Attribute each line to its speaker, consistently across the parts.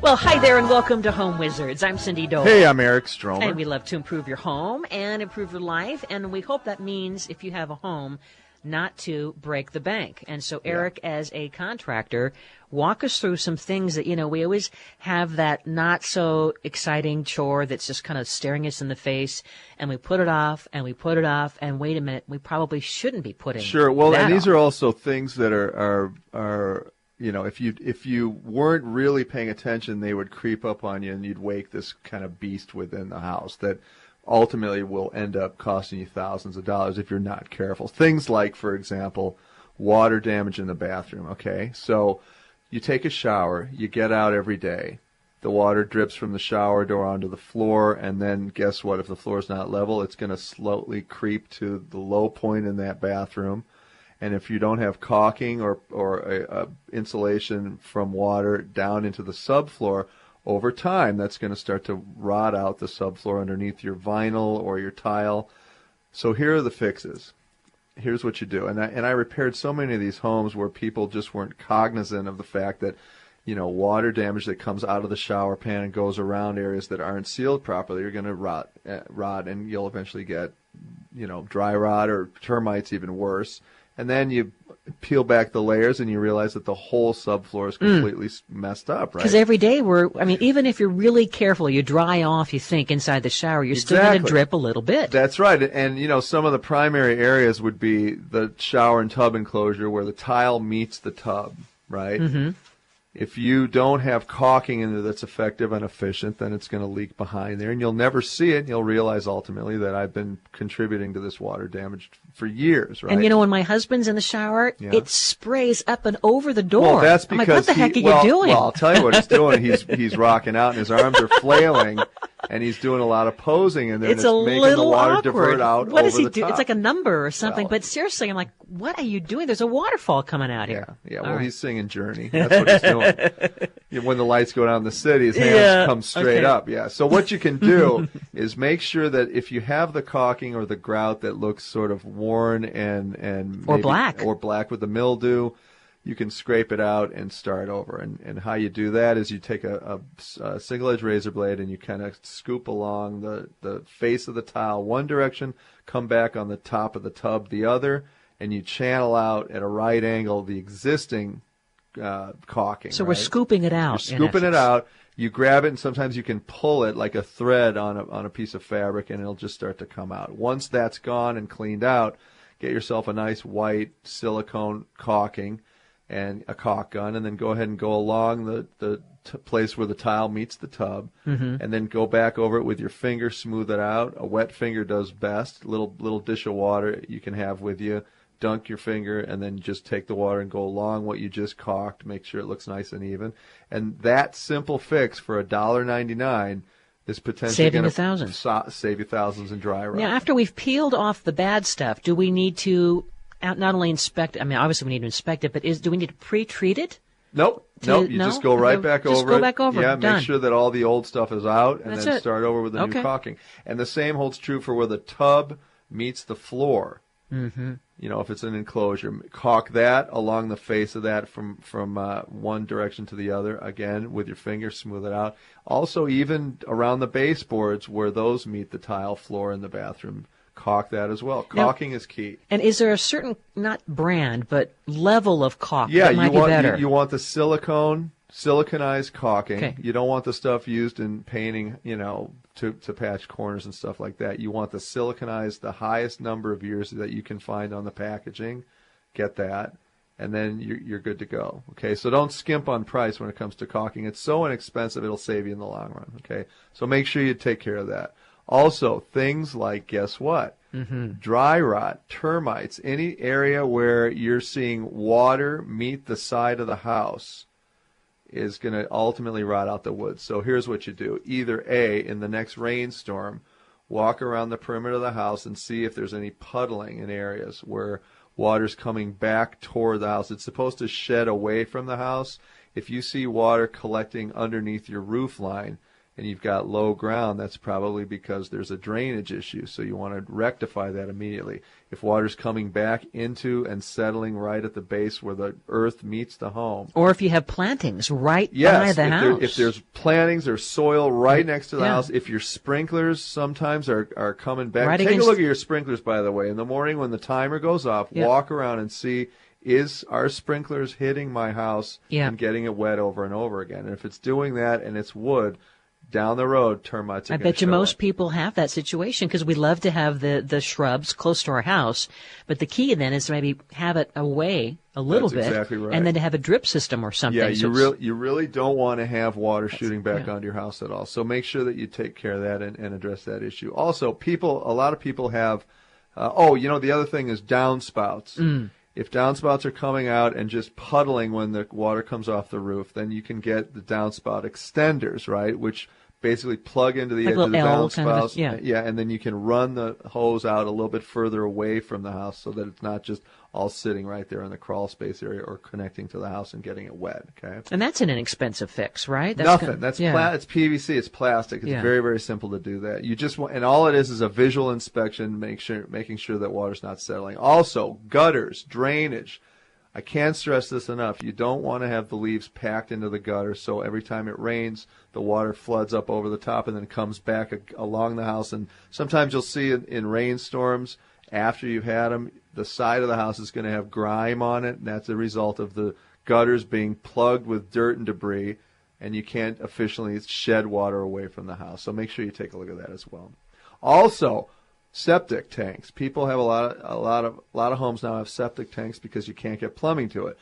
Speaker 1: Well, hi there and welcome to Home Wizards. I'm Cindy Dole.
Speaker 2: Hey, I'm Eric Stromer.
Speaker 1: And we love to improve your home and improve your life. And we hope that means if you have a home, not to break the bank. And so, Eric, as a contractor, walk us through some things that, we always have that not so exciting chore that's just kind of staring us in the face. And we put it off and we put it off. And wait a minute, we probably shouldn't be putting
Speaker 2: Sure. Well,
Speaker 1: that
Speaker 2: and these
Speaker 1: off.
Speaker 2: are also things that are if you weren't really paying attention, they would creep up on you and you'd wake this kind of beast within the house that ultimately will end up costing you thousands of dollars if you're not careful. Things like, for example, water damage in the bathroom, okay? So you take a shower, you get out every day, the water drips from the shower door onto the floor, and then guess what? If the floor is not level, it's going to slowly creep to the low point in that bathroom. And if you don't have caulking or insulation from water down into the subfloor, over time that's going to start to rot out the subfloor underneath your vinyl or your tile. So here are the fixes. Here's what you do. And I repaired so many of these homes where people just weren't cognizant of the fact that, water damage that comes out of the shower pan and goes around areas that aren't sealed properly are going to rot, and you'll eventually get, dry rot or termites, even worse. And then you peel back the layers and you realize that the whole subfloor is completely messed up, right?
Speaker 1: Because every day even if you're really careful, you dry off, you think, inside the shower, you're still going to drip a little bit.
Speaker 2: That's right. And, some of the primary areas would be the shower and tub enclosure where the tile meets the tub, right? Mm-hmm. If you don't have caulking in there that's effective and efficient, then it's going to leak behind there, and you'll never see it, and you'll realize ultimately that I've been contributing to this water damage for years, right?
Speaker 1: And when my husband's in the shower, it sprays up and over the door.
Speaker 2: Well, that's because
Speaker 1: I'm like, what the heck are you doing?
Speaker 2: Well, I'll tell you what he's doing. He's rocking out, and his arms are flailing, and he's doing a lot of posing, and then it's making the water
Speaker 1: awkward.
Speaker 2: divert out
Speaker 1: What
Speaker 2: over
Speaker 1: does he
Speaker 2: the
Speaker 1: do?
Speaker 2: top.
Speaker 1: It's like a number or something. But seriously, I'm like, what are you doing? There's a waterfall coming out here.
Speaker 2: Yeah. Well, he's singing Journey. That's what he's doing. When the lights go down in the city, his hands come straight up. Yeah. So what you can do is make sure that if you have the caulking or the grout that looks sort of worn and
Speaker 1: or black
Speaker 2: with the mildew, you can scrape it out and start over. And how you do that is you take a single-edged razor blade and you kind of scoop along the face of the tile one direction, come back on the top of the tub the other, and you channel out at a right angle the existing caulking.
Speaker 1: So
Speaker 2: right?
Speaker 1: we're scooping it out.
Speaker 2: You're scooping it out. You grab it, and sometimes you can pull it like a thread on a piece of fabric, and it'll just start to come out. Once that's gone and cleaned out, get yourself a nice white silicone caulking and a caulk gun, and then go ahead and go along the place where the tile meets the tub, and then go back over it with your finger, smooth it out. A wet finger does best. Little dish of water you can have with you. Dunk your finger, and then just take the water and go along what you just caulked. Make sure it looks nice and even. And that simple fix for $1.99 is potentially going to save you thousands in dry rot.
Speaker 1: Now, after we've peeled off the bad stuff, do we need to not only inspect it? I mean, obviously we need to inspect it, but do we need to pre-treat it?
Speaker 2: Nope. You just go right back over it.
Speaker 1: Just go back over it.
Speaker 2: Yeah,
Speaker 1: Done.
Speaker 2: make sure that all the old stuff is out, and
Speaker 1: That's
Speaker 2: then
Speaker 1: it.
Speaker 2: start over with the new caulking. And the same holds true for where the tub meets the floor. Mm-hmm. If it's an enclosure, caulk that along the face of that from one direction to the other. Again, with your finger, smooth it out. Also, even around the baseboards where those meet the tile floor in the bathroom, caulk that as well. Caulking is key.
Speaker 1: And is there a certain, not brand, but level of caulk that might be better?
Speaker 2: You want the siliconized caulking. Okay. You don't want the stuff used in painting, to patch corners and stuff like that. You want the siliconized, the highest number of years that you can find on the packaging. Get that, and then you're good to go. Okay, so don't skimp on price when it comes to caulking. It's so inexpensive, it'll save you in the long run. Okay, so make sure you take care of that. Also, things like, guess what? Dry rot, termites, any area where you're seeing water meet the side of the house is going to ultimately rot out the wood. So here's what you do. Either A, in the next rainstorm, walk around the perimeter of the house and see if there's any puddling in areas where water's coming back toward the house. It's supposed to shed away from the house. If you see water collecting underneath your roof line, and you've got low ground, that's probably because there's a drainage issue. So you want to rectify that immediately. If water's coming back into and settling right at the base where the earth meets the home.
Speaker 1: Or if you have plantings right by the house.
Speaker 2: If there's plantings or soil right next to the house, if your sprinklers sometimes are coming back. Take a look at your sprinklers, by the way. In the morning when the timer goes off, walk around and see, are sprinklers hitting my house and getting it wet over and over again? And if it's doing that and it's wood, down the road, termites are going to show up.
Speaker 1: I bet you most people have that situation because we love to have the shrubs close to our house. But the key then is to maybe have it away a little bit.
Speaker 2: Exactly right.
Speaker 1: And then to have a drip system or something.
Speaker 2: Yeah, you really don't want to have water shooting back onto your house at all. So make sure that you take care of that and address that issue. Also, a lot of people have, the other thing is downspouts. If downspouts are coming out and just puddling when the water comes off the roof, then you can get the downspout extenders, right, which basically plug into the edge of the downspout. And then you can run the hose out a little bit further away from the house so that it's not just all sitting right there in the crawl space area or connecting to the house and getting it wet. Okay.
Speaker 1: And that's an inexpensive fix, right?
Speaker 2: Nothing. It's PVC. It's plastic. It's very, very simple to do that. You just want, and all it is a visual inspection, making sure that water's not settling. Also, gutters, drainage. I can't stress this enough. You don't want to have the leaves packed into the gutter, so every time it rains, the water floods up over the top and then comes back along the house. And sometimes you'll see in rainstorms, after you've had them, the side of the house is going to have grime on it, and that's a result of the gutters being plugged with dirt and debris, and you can't efficiently shed water away from the house. So make sure you take a look at that as well. Also, septic tanks. People have a lot of homes now have septic tanks because you can't get plumbing to it.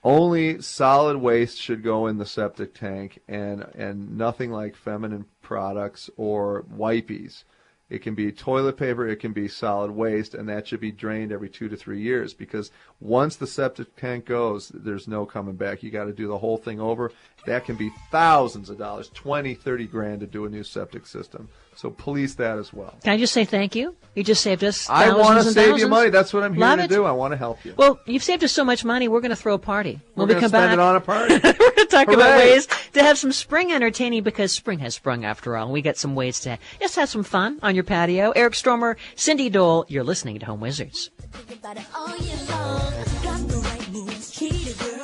Speaker 2: Only solid waste should go in the septic tank, and nothing like feminine products or wipies. It can be toilet paper, it can be solid waste, and that should be drained every 2 to 3 years, because once the septic tank goes, there's no coming back. You got to do the whole thing over. That can be thousands of dollars, 20, 30 grand to do a new septic system. So police that as well.
Speaker 1: Can I just say thank you? You just saved us
Speaker 2: I
Speaker 1: thousands
Speaker 2: want to
Speaker 1: and
Speaker 2: save
Speaker 1: thousands.
Speaker 2: you money. That's what I'm here
Speaker 1: Love
Speaker 2: to
Speaker 1: it.
Speaker 2: do. I want to help you.
Speaker 1: Well, you've saved us so much money, we're going to throw a party.
Speaker 2: We're going to spend it on a party.
Speaker 1: We're going to talk about
Speaker 2: Hooray.
Speaker 1: ways to have some spring entertaining, because spring has sprung after all. We got some ways to just have some fun on your patio. Eric Stromer, Cindy Dole, you're listening to Home Wizards.
Speaker 3: Think about it all year long. Got the right moves, treat a girl